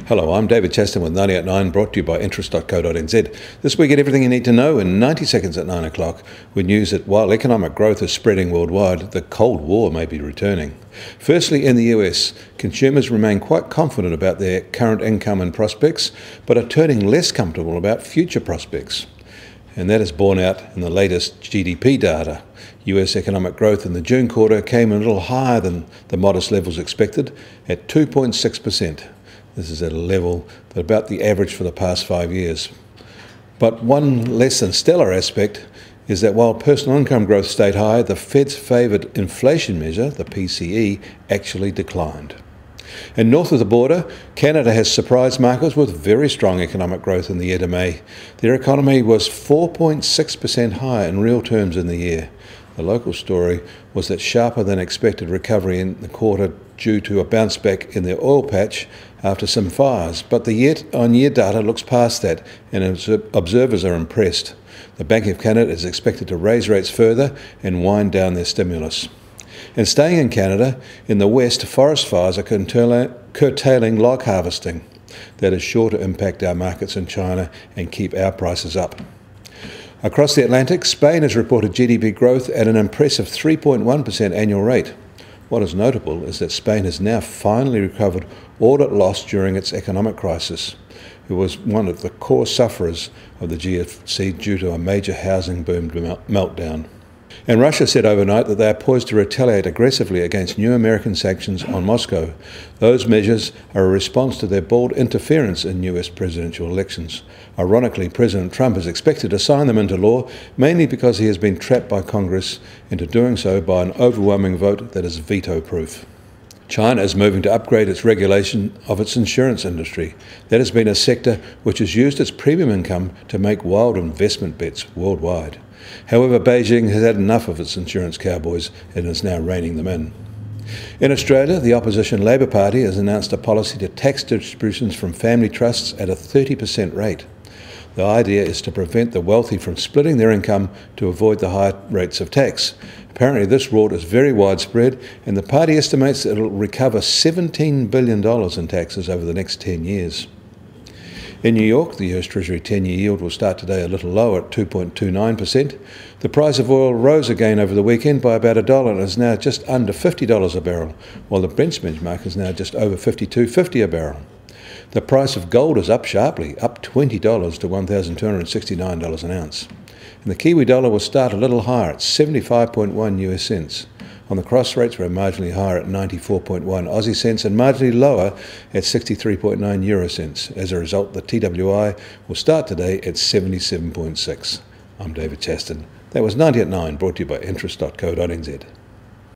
Hello, I'm David Chaston with 90 at 9, brought to you by interest.co.nz. This week at Everything You Need to Know in 90 seconds at 9 o'clock, with news that while economic growth is spreading worldwide, the Cold War may be returning. Firstly, in the US, consumers remain quite confident about their current income and prospects, but are turning less comfortable about future prospects. And that is borne out in the latest GDP data. US economic growth in the June quarter came a little higher than the modest levels expected at 2.6%. This is at a level that about the average for the past 5 years. But one less than stellar aspect is that while personal income growth stayed high, the Fed's favoured inflation measure, the PCE, actually declined. And north of the border, Canada has surprised markets with very strong economic growth in the year to May. Their economy was 4.6% higher in real terms in the year. The local story was that sharper than expected recovery in the quarter due to a bounce back in their oil patch after some fires. But the year-on-year data looks past that, and observers are impressed. The Bank of Canada is expected to raise rates further and wind down their stimulus. And staying in Canada, in the west, forest fires are curtailing log harvesting. That is sure to impact our markets in China and keep our prices up. Across the Atlantic, Spain has reported GDP growth at an impressive 3.1% annual rate. What is notable is that Spain has now finally recovered all it lost during its economic crisis. It was one of the core sufferers of the GFC due to a major housing boom meltdown. And Russia said overnight that they are poised to retaliate aggressively against new American sanctions on Moscow. Those measures are a response to their bold interference in US presidential elections. Ironically, President Trump is expected to sign them into law, mainly because he has been trapped by Congress into doing so by an overwhelming vote that is veto-proof. China is moving to upgrade its regulation of its insurance industry. That has been a sector which has used its premium income to make wild investment bets worldwide. However, Beijing has had enough of its insurance cowboys and is now reining them in. In Australia, the opposition Labor Party has announced a policy to tax distributions from family trusts at a 30% rate. The idea is to prevent the wealthy from splitting their income to avoid the high rates of tax. Apparently this rort is very widespread, and the party estimates that it will recover $17 billion in taxes over the next 10 years. In New York, the US Treasury 10-year yield will start today a little lower at 2.29%. The price of oil rose again over the weekend by about $1 and is now just under $50 a barrel, while the Brent benchmark is now just over $52.50 a barrel. The price of gold is up sharply, up $20 to $1,269 an ounce. And the Kiwi dollar will start a little higher at 75.1 US cents. On the cross rates, we're marginally higher at 94.1 Aussie cents and marginally lower at 63.9 euro cents. As a result, the TWI will start today at 77.6. I'm David Chaston. That was 90 at 9, brought to you by interest.co.nz.